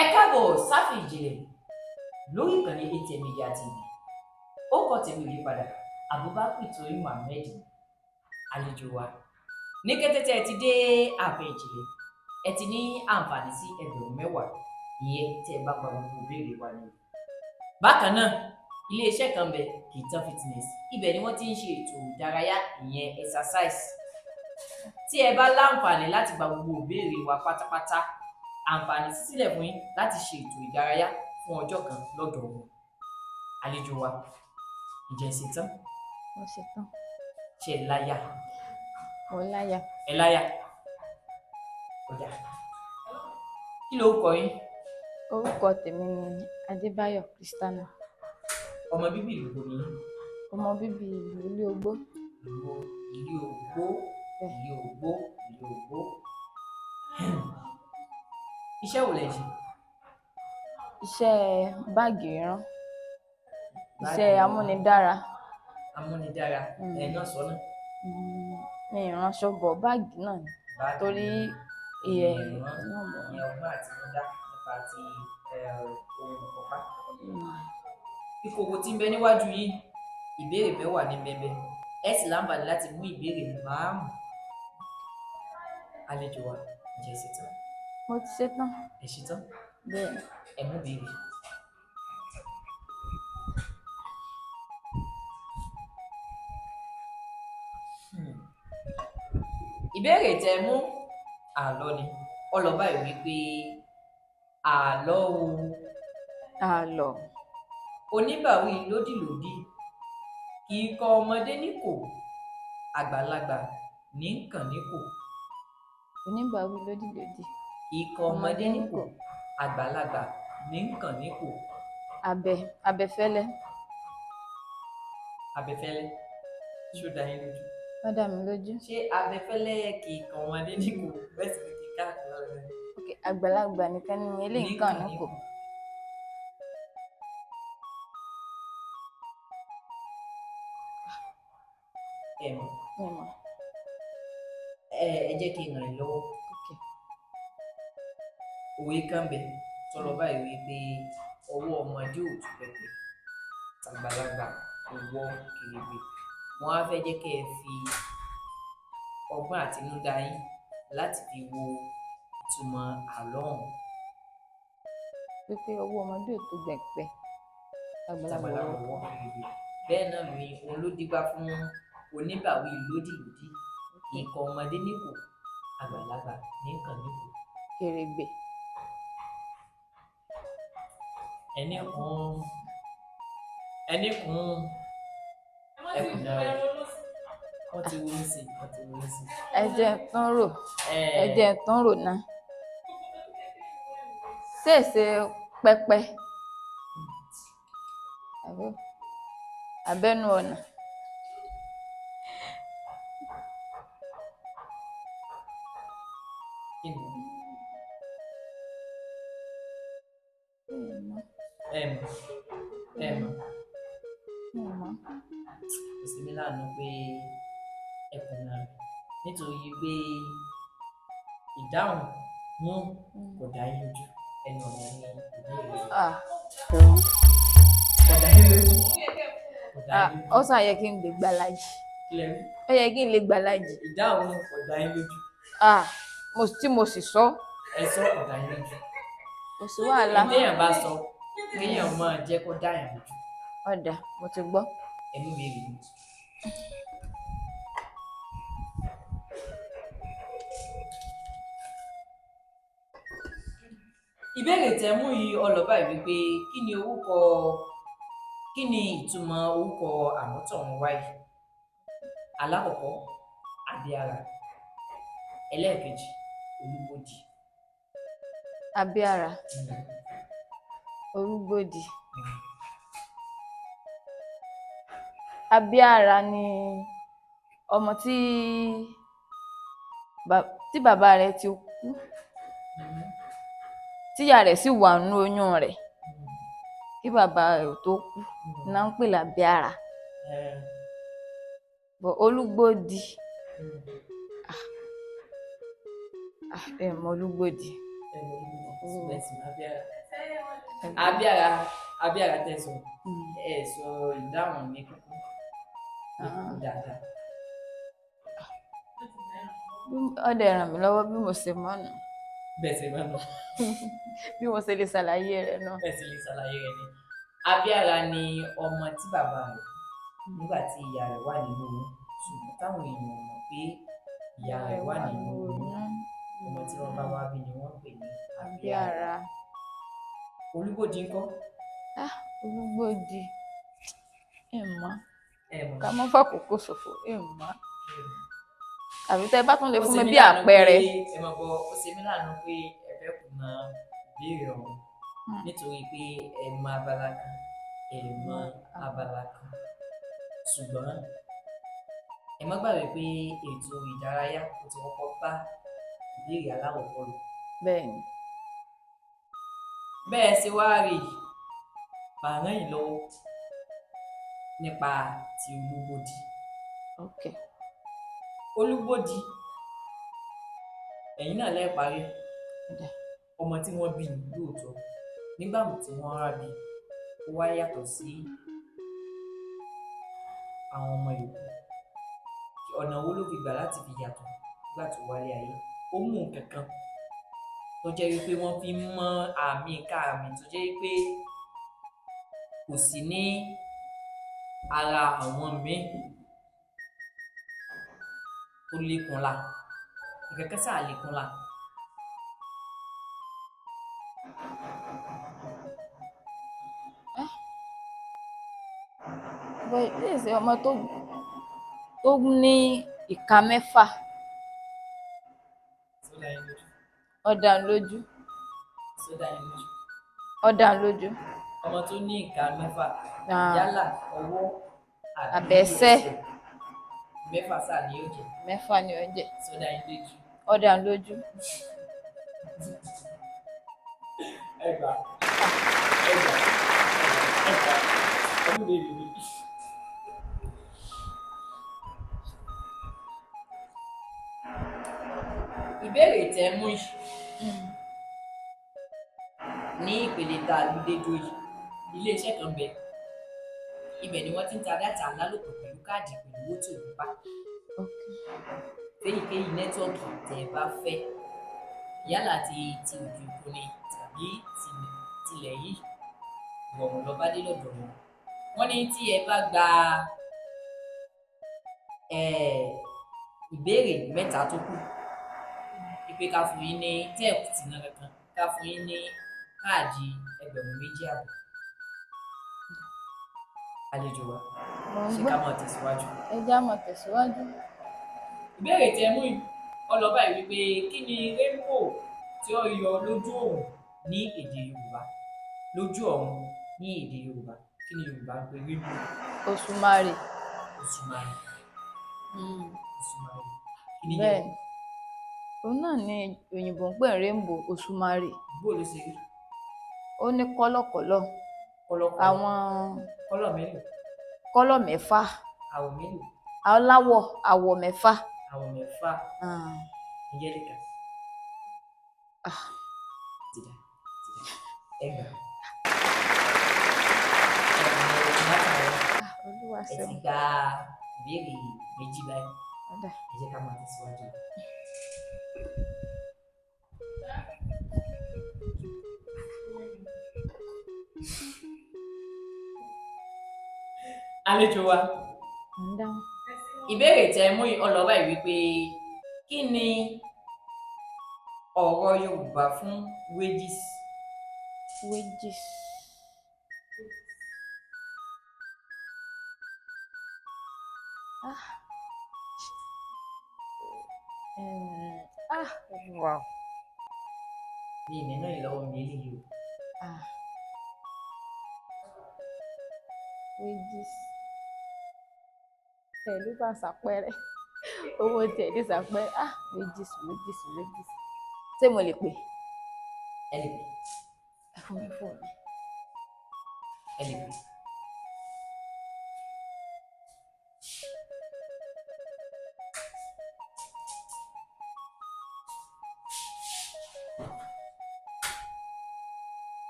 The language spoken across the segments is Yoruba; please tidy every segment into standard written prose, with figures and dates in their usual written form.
Ẹ káàbọ̀ sáfì ìjìnlẹ̀ lórí ìkànnì ATM Media TV. Ó kọ tèmi ò yípadà, Abubakar Torí Muhammed àlejò wa. Ní kété tí ẹ ti dé ààfin ìjìnlẹ̀, ẹ ti ní àǹfààní sí ẹgbẹ̀rún 10 ìyẹn tí ẹ bá gba gbogbo ìbéèrè wa ni. Bákan náà, ilé-iṣẹ́ kan bẹ Kitan Fitness, ibẹ̀ ni wọ́n ti ń ṣe ètò ìdárayá ìyẹn exercise. Tí ẹ bá láǹfààní láti gba gbogbo ìbéèrè wa pátápátá, àǹfààní sílẹ̀ fún yín láti ṣe ètò ìdárayá fún ọjọ́ kan lọ́dọ̀ wọn. Àlejò wa, ǹjẹ́ ẹ ṣetán? Mo ṣetán. Ṣé ẹ láyà? Mo láyà. Ẹ láyà? Ó dà. Kí lorúkọ yín? Orúkọ tèmi ni Adébáyọ̀ Christiana. Ọmọ bíbí ìlú wo ni yín? Ọmọ bíbí ìlú Ilé Ogbó. Ilé Ogbó. Ilé Ogbó. Ilé Ogbó. Iṣẹ́ wo lẹ ń ṣe? Iṣẹ́ báàgì rírán. Iṣẹ́ amúnidára. Amúnidára. Ẹ̀ náà sọ náà. Mi ìránṣọ bọ̀ báàgì náà ni. Torí ìyẹn ọgbọ́n àtinúdá nípa ti ohun ọ̀pá. Ìkòkò tí ń bẹ níwájú yìí, ìbéèrè 10 ní bẹ́ẹ̀ ẹ sì láǹfààní láti mú ìbéèrè 5. Àlejò wa, ǹjẹ́ ẹ ṣetán? Mo ti ṣetán. Ẹ ṣetán? Bẹ́ẹ̀. Ẹ mú ìbéèrè. Ìbéèrè tẹ mú àlọ́ ni. Ọlọ́ba yìí wípé àlọ́ o. Àlọ́. Oníbàwí lódìlódì kì í kọ ọmọdé níkò, àgbàlagbà ní kàn níkò. Oníbàwí lódìlódì kì í kọ ọmọdé níkò, àgbàlagbà ní kàn níkò. Abẹfẹ́lẹ́. Abẹfẹ́lẹ́. Ṣó dá yín lójú? Ó dá mi lójú. Ṣé abẹfẹ́lẹ́ kì í kọ ọmọdé níkò bẹ́ẹ̀ sì ni kì í káàkiri ọ̀rẹ́? Ok, àgbàlagbà nìkan ni eléyìí kàn níkò. Ẹ jẹ́ kí n ràn yín lọ́wọ́. Òwe kan bẹ tọrọ báyìí wípé ọwọ́ ọmọdé ò tú pẹpẹ, tàgbàlagbà ìwọ kèrègbè. Wọ́n á fẹ́ jẹ́ kẹ́ ẹ fi ọgbọ́n àtinúdá yín láti fi wo ìtumọ̀ àlọ́ ọ̀hún. Pípé ọwọ́ ọmọdé ò tó pẹpẹ, tàgbàlagbà ìwọ kèrègbè. Bẹ́ẹ̀ náà ni òun ló dígbà fún oníbàwí lódìlódì kì í kọ ọmọdé níkò, àgbàlagbà ní kàn níkò. Kèrègbè. Ẹni kún ẹkùn náà wọ́n ti wọlé sí. Ẹ̀jẹ̀ tún rò náà. Ṣèṣe pẹpẹ. Abẹ́nú ọ̀nà. Ìsinmi láàánú pé ẹkùn náà nítorí pé ìdáhùn wọn kò dá yín lójú. Ẹnu ọ̀nà ni ìbéèrè. Kò dá yín lójú. Ó sà yẹ kí n lè gbàlájì. Ó yẹ kí n lè gbàlájì. Ìdáhùn kò dá yín lójú. Tí mo sì sọ. Ẹ sọ kò dá yín lójú. Kò sí wàhálà. Téèyàn bá sọ kéèyàn máa jẹ́ kó dá yàn lójú. Ọ̀dà, mo ti gbọ́. Ẹ̀mí béèrè mi. Ìbéèrè tẹ́ mú yìí ọlọ́ba yìí wípé kí ni ìtumọ̀ orúkọ àmútọ̀runwá yìí? Alákọ̀ọ́kọ́, Abíára. Ẹlẹ́ẹ̀kejì, Olúgbòdì. Abíára. Olúgbòdì. Abíára ni ọmọ tí bàbá rẹ̀ ti kú, tíyá rẹ̀ sì wà nínú oyún rẹ̀ kí bàbá rẹ̀ tó kú, náà ń pè lábíára. Olúgbòdì. Olúgbòdì. ṣùgbọ́n ẹ̀sìn abíára abíára tẹ̀sán ẹ̀ sọ ìdáhùn ní kúkú dáadáa. Ọdẹ ràn mí lọ́wọ́ bí mo ṣe mọ̀ nù. Bẹ́ẹ̀ ṣe máa ń lọ. Bí mo ṣe lè ṣàlàyé rẹ̀ náà. Bẹ́ẹ̀ ṣe lè ṣàlàyé rẹ̀ ni. Abíára ni ọmọ tí bàbá rẹ̀ nígbà tí ìyá rẹ̀ wà nínú oyún ṣùgbọ́n táwọn èèyàn mọ̀ pé ìyá rẹ̀ wà nínú oyún ọmọ tí wọ́n bá wá bí ni wọ́n pè ní Abíára. Olúbòdì ńkọ́? Olúbòdì ìmọ̀ ká mọ́ fàkókò ṣòfò ìmọ̀ àbí tẹ́ bá tún lè fún mi bí àpẹẹrẹ. Ẹ mọ̀ bọ́ ó ṣe mí láàánú pé ẹ fẹ́ kùnà ìbéèrè ọ̀hún nítorí pé ẹ mọ abala kan ẹ mọ abala kan ṣùgbọ́n ẹ má gbàgbé pé ètò ìdárayá kò ti kọ́kọ́ bá ìbéèrè aláwọ̀kọ́ lọ. Bẹ́ẹ̀ni. Bẹ́ẹ̀ ṣe wá rí màá ràn yín lọ́wọ́ nípa ti Olúbòdì. Okay. Olúbòdì ẹ̀yin náà lẹ́ẹ̀ parí ọmọ tí wọ́n bí lóòótọ́ nígbà tí wọ́n rà bí ó wá yàtọ̀ sí àwọn ọmọ yòókù. Ọ̀nà wo ló fi gbà láti fi yàtọ̀ nígbà tó wálé ayé? Ó mú nǹkan kan tó jẹ́ wípé wọ́n fi mọ àmì káàmì tó jẹ́ wípé kò sí ní ara àwọn míì tó lékun la ìkẹ́kẹ́ sáà lékun la. Bẹ́ẹ̀ ṣe ọmọ tó ní ìka mẹ́fà. Ọ̀dà lójú. Ọ̀dà lójú. Ọmọ tó ní ìka mẹ́fà yálà ọwọ́ àbẹ́sẹ̀. Mẹ́fà sáà ni ó jẹ. Mẹ́fà ni ó jẹ. Sọ́dà yín lójú. Ọ̀dà lójú. Ẹgbà ọdún lè rí mi. Ìbéèrè tẹ́ mú yìí ní ìpele tá a lù dé dúró yìí iléeṣẹ́ kan bẹ ibẹ̀ ni wọ́n ti ń ta dátà alálòpọ̀ pẹ̀lú káàdì pẹ̀lú owó tí òun bá èyíkéyìí nẹ́tíwọ́ọ̀kì tẹ́ ẹ bá fẹ́ yálà ti òkè òkun ni tàbí tilẹ̀ yìí ìrọ̀rùn lọ bá dé lọ́dọ̀ wọn. Wọ́n ní tí ẹ bá gba ìbéèrè mẹ́ta tó kù pé ká fún yín ní tẹ́ẹ̀kù tí náà kankan ká fún yín ní káàdì 2,500. Àlejò wa ṣé ká máa tẹ̀síwájú. Ẹ já máa tẹ̀síwájú. Ìbéèrè tẹ́ mú ọlọ́ba yìí wípé kí ni rainbow tí ó yọ lójú ọ̀run ní èdè Yorùbá? Lójú ọ̀run ní èdè Yorùbá kí ni Yorùbá ń pè rainbow? Òṣùmàrè. Òṣùmàrè. Òṣùmàrè. Kí ni yẹn? Bẹ́ẹ̀ni. Òun náà ni òyìnbó ń pè rainbow òṣùmàrè. Bó ló ṣe rí? Ó ní kọ́lọ̀kọ́lọ̀. Kọ́lọ̀kọ́lọ̀. Àwọn kọ́lọ̀ mélòó? Kọ́lọ̀ mẹ́fà. Àwọ̀ mélòó? Aláwọ̀ àwọ̀ mẹ́fà. Àwọ̀ mẹ́fà. Ìyẹn lè kà. Tìdá ẹgbà. Olúwa Ẹ ṣeun. ti gba ìbéèrè méjì báyìí. Ẹ jẹ́ ká máa tẹ̀síwájú. Àlejò wa. Ìbéèrè tẹ́ mú ọlọ́ba yìí wípé kí ni ọ̀rọ̀ Yorùbá fún wages? Wages. Wow. Ní ìnínú ìlọ́wọ́ mi eléyìí o. Wages. Pẹ̀lú bá ṣàpẹẹrẹ. Owó tiẹ̀ ní ṣàpẹẹrẹ. Wages. Ṣé mo lè pè? Ẹ lè pè. Ẹ fún mi fóònù. Ẹ lè pè.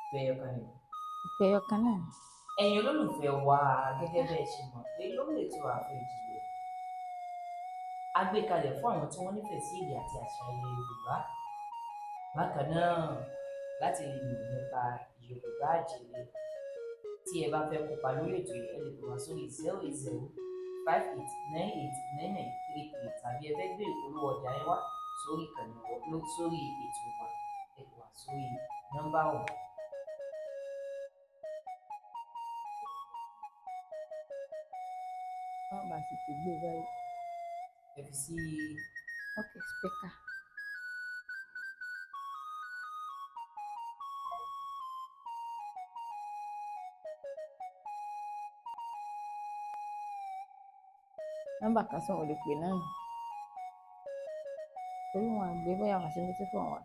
ìfẹ́ ẹyọkan ni. ìfẹ́ ẹyọkan náà. ẹ̀yin olólùfẹ́ wa gẹ́gẹ́ bẹ́ẹ̀ ṣe mọ̀ pé lórí ètò Ààfin Ìjìnlẹ̀ a gbé kalẹ̀ fún àwọn tí wọ́n nífẹ̀ẹ́ sí èdè àti àṣà ilẹ̀ Yorùbá bákan náà láti lè mọ̀ nípa Yorùbá àjèjì. tí ẹ bá fẹ́ kópa lórí ètò yìí ẹ lè pè wá sórí 08058999933 tàbí ẹ fẹ́ gbé ìpolówó ọjà yín wá sórí ìkànnì sórí ètò wa ẹ pè wá sórí nọ́mbà ọ̀hún. wọ́n bá sì ti gbé báyìí. ẹ fi sí. ok speaker. nọ́mbà kan sọ wọn lè pè náà torí wọn àgbé bóyá wọn ṣe ní tí fún wa.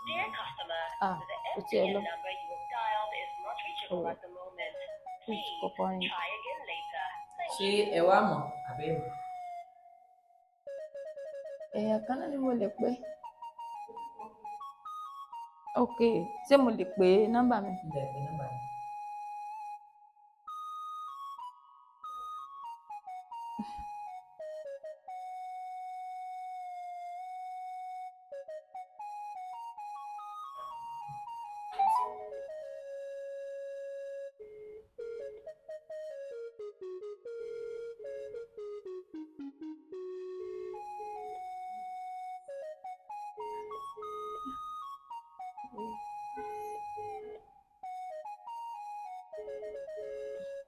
Dear customer, Ah, the ó tiẹ̀ MTN lọ. number you have dialed is not reachable at the moment. Please kọ́kọ́ ní. try again later. Thank ṣé ẹ wá mọ̀ àbẹ́ mi. èèyàn kan náà ni mo lè pè. ok ṣé mo lè pè nọ́mbà mi. ilẹ̀ ìpè nọ́mbà mi.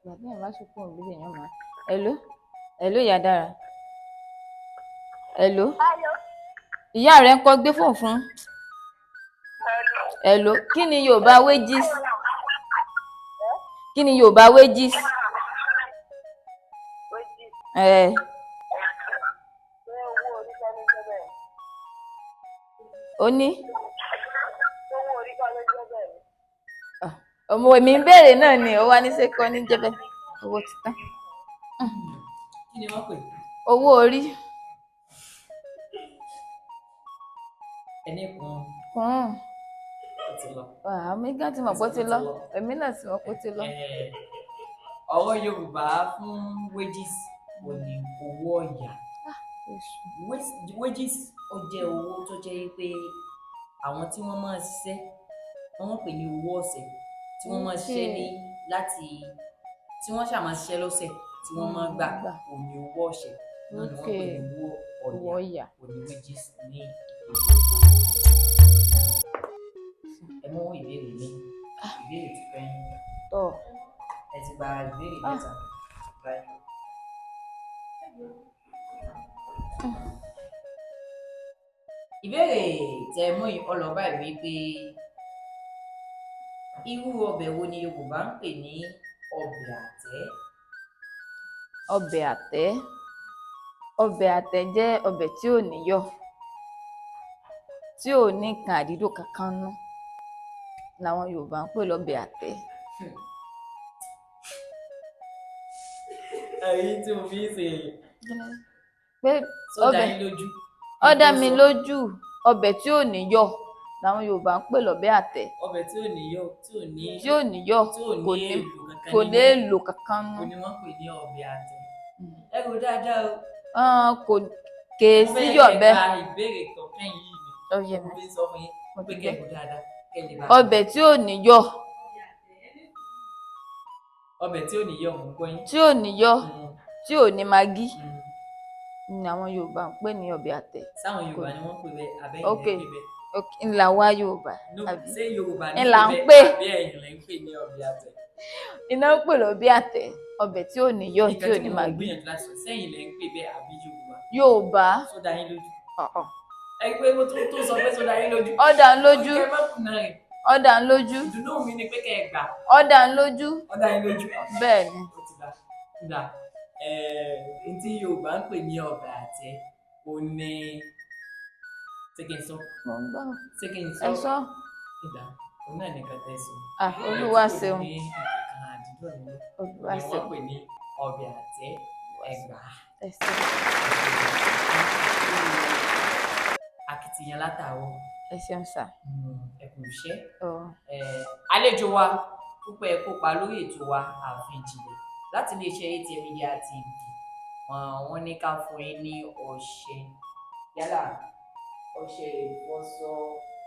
ìgbà tí èèyàn bá ṣe fóònù lórí èèyàn máa. hello hello ìyá dára. hello ìyá rẹ ń kọ́ gbé fóònù fún. hello kí ni Yorùbá wages. kí ni Yorùbá wages. ó ní. ọmọ mi ń béèrè náà ni ó wá ní ṣe kọ́ ní jẹ́bẹ̀ owó ti tán. kí ni wọ́n pè? owó orí. ẹni kan kùn. ó ti lọ. àmì gan ti mọ̀ pé ó ti lọ èmi náà ti mọ̀ pé ó ti lọ. ọwọ́ Yorùbá fún wages ò ní owó ọ̀yà. wages ó jẹ́ owó tó jẹ́ pé àwọn tí wọ́n máa ṣiṣẹ́ wọ́n pè ní owó ọ̀sẹ̀ tí wọ́n máa ṣiṣẹ́ ní láti tí wọ́n ṣàmà ṣiṣẹ́ lọ́sẹ̀ tí wọ́n máa gbà ò ní owó ọ̀sẹ̀ náà ni wọ́n pè ní owó ọ̀yà ò ní wages ní ẹ mú ìbéèrè mi ìbéèrè ti fẹ́ yín ẹ ti gba ìbéèrè mẹ́ta báyìí. ìbéèrè tẹ mú ọlọ́ba ìwé pé irú ọbẹ̀ wo ni Yorùbá ń pè ní ọbẹ̀ àtẹ́? ọbẹ̀ àtẹ́ ọbẹ̀ àtẹ́ jẹ́ ọbẹ̀ tí ò níyọ̀ tí ò ní nǹkan àdídùn kankan nú làwọn Yorùbá ń pè lọ́bẹ̀ àtẹ́. ẹ̀yin tí mo fi ń ṣe pé ọbẹ̀ lójú. ó dá mi lójú ọbẹ̀ tí ò níyọ̀ làwọn Yorùbá ń pè lọ́bẹ̀ àtẹ́. ọbẹ̀ tí ò níyọ̀ tí ò níyọ̀ kò ní èlò kankan nú. kò ní wọ́n pè ní ọbẹ̀ àtẹ́. ẹ rò dáadáa o. kò kèé síyọ̀ bẹ́ẹ̀. mo fẹ́ ìbéèrè kọ̀ọ̀kan yìí ni mo fi sọ fún yín pé kẹ́ ẹ rò dáadáa kẹ́ ẹ lè bá. ọbẹ̀ tí ò níyọ̀. ọbẹ̀ tí ò níyọ̀ mú gbọ́ yín. tí ò níyọ̀ tí ò ní magí ni àwọn Yorùbá ń pè ní ọbẹ̀ àtẹ́. sáwọn Yorùbá ni wọ́n pè bẹ́ẹ̀ abẹ́yìn lẹ́ pè bẹ́ẹ̀. ńlá wa Yorùbá. ṣé Yorùbá ní ńlá ń pè pè àbí ẹ̀yin lẹ́ ń pè ní ọbẹ̀ àtẹ́? iná ń pè lọ́bẹ̀ àtẹ́ ọbẹ̀ tí ò níyọ̀ tí ò ní magí. gbìyànjú láti sọ sẹ́yìn lẹ́ ń pè bẹ́ẹ̀ àbí Yorùbá? Yorùbá. sódà yín lójú. ẹ pé mo tó sọ pé sódà yín lójú. ọ̀dà ń lójú. ẹ má kùnà rẹ̀. ọ̀dà ń lójú. ìdùnnú mi ni pé kẹ́ ẹ gbà. ọ̀dà ń lójú. ọ̀dà yín lójú. bẹ́ẹ̀ ni. ó ti dá tí Yorùbá ń pè ní ọbẹ̀ àtẹ́ ó ní ṣé kí n sọ. mo ń gbọ́. ṣé kí n sọ. ẹ sọ. ìgbà òun náà nìkan tẹ́ sọ. Olúwa ṣeun. Olúwa ṣeun. wọ́n pè ní ọbẹ̀ àtẹ́ Ẹ̀gbá. akitiyan látàárọ̀. ẹ ṣeun sà. Ẹ kú iṣẹ́. Ọ. Àlejò wa púpọ̀ ẹ kópa lórí ètò wa Ààfin Ìjìnlẹ̀ láti iléeṣẹ́ ATM Media TV. Wọ́n ní ká fún yín ní ọṣẹ, yálà ọṣẹ ìfọṣọ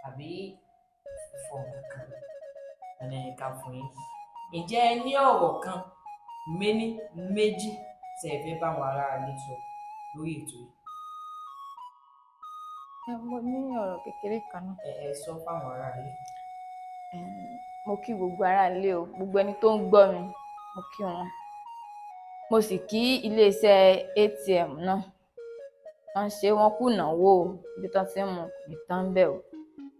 àbí fífọ̀ kankan. Wọ́n ní ká fún yín. Ǹjẹ́ ẹ ní ọ̀rọ̀ kan méjì tí ẹ fẹ́ bá àwọn ará ilé sọ lórí ètò yìí? Mo ní ọ̀rọ̀ kékeré kan náà. Ẹ sọ fáwọn ará ilé. Mo kí gbogbo ará ilé o, gbogbo ẹni tó ń gbọ́ mi, mo kí wọn. Mo sì kí iléeṣẹ́ ATM náà. Wọ́n ṣe wọ́n kùnàwó o, ibi tán ti ń mu kò ní tán bẹ́ẹ̀ o.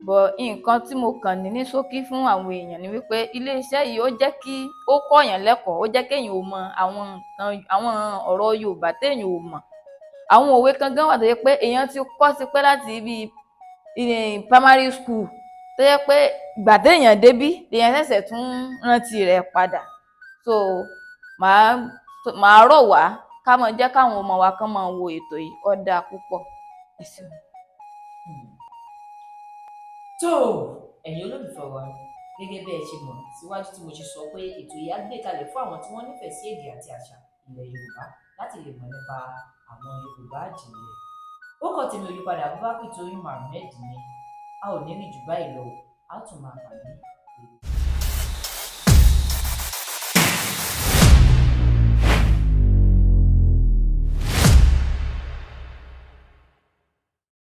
Nǹkan tí mo kàn ní ṣókí fún àwọn èèyàn ni wípé iléeṣẹ́ yìí ó jẹ́ kí ó kọ́yàn lẹ́kọ̀ọ́, ó jẹ́ kéèyàn ó mọ àwọn ọ̀rọ̀ Yorùbá téèyàn ò mọ̀. Àwọn òwe kan gan wà tó jẹ́ pé èèyàn ti kọ́ sí pé láti ibi primary school tó jẹ́ pé ìgbà téèyàn débí lèèyàn ṣẹ̀ṣẹ̀ tún rántí rẹ̀ padà. So màá rọ̀ wá ká máa jẹ́ káwọn ọmọ wa kán máa wo ètò yìí, ó dáa púpọ̀. Ẹ ṣeun. Tó ẹ̀yin olólùfẹ́ wa, gẹ́gẹ́ bí ẹ ṣe mọ̀ síwájú tí mo ṣe sọ pé ètò yìí á gbé kalẹ̀ fún àwọn tí wọ́n nífẹ̀ẹ́ sí èdè àti àṣà ilẹ̀ Yorùbá láti lè mọ̀ nípa àwọn Yorùbá àjìnlẹ̀. Orúkọ tèmi ò yí padà, Abubakar Tóyìn Mohammed ni. A ò ní rí jù báyìí lọ, a tún máa pàdé.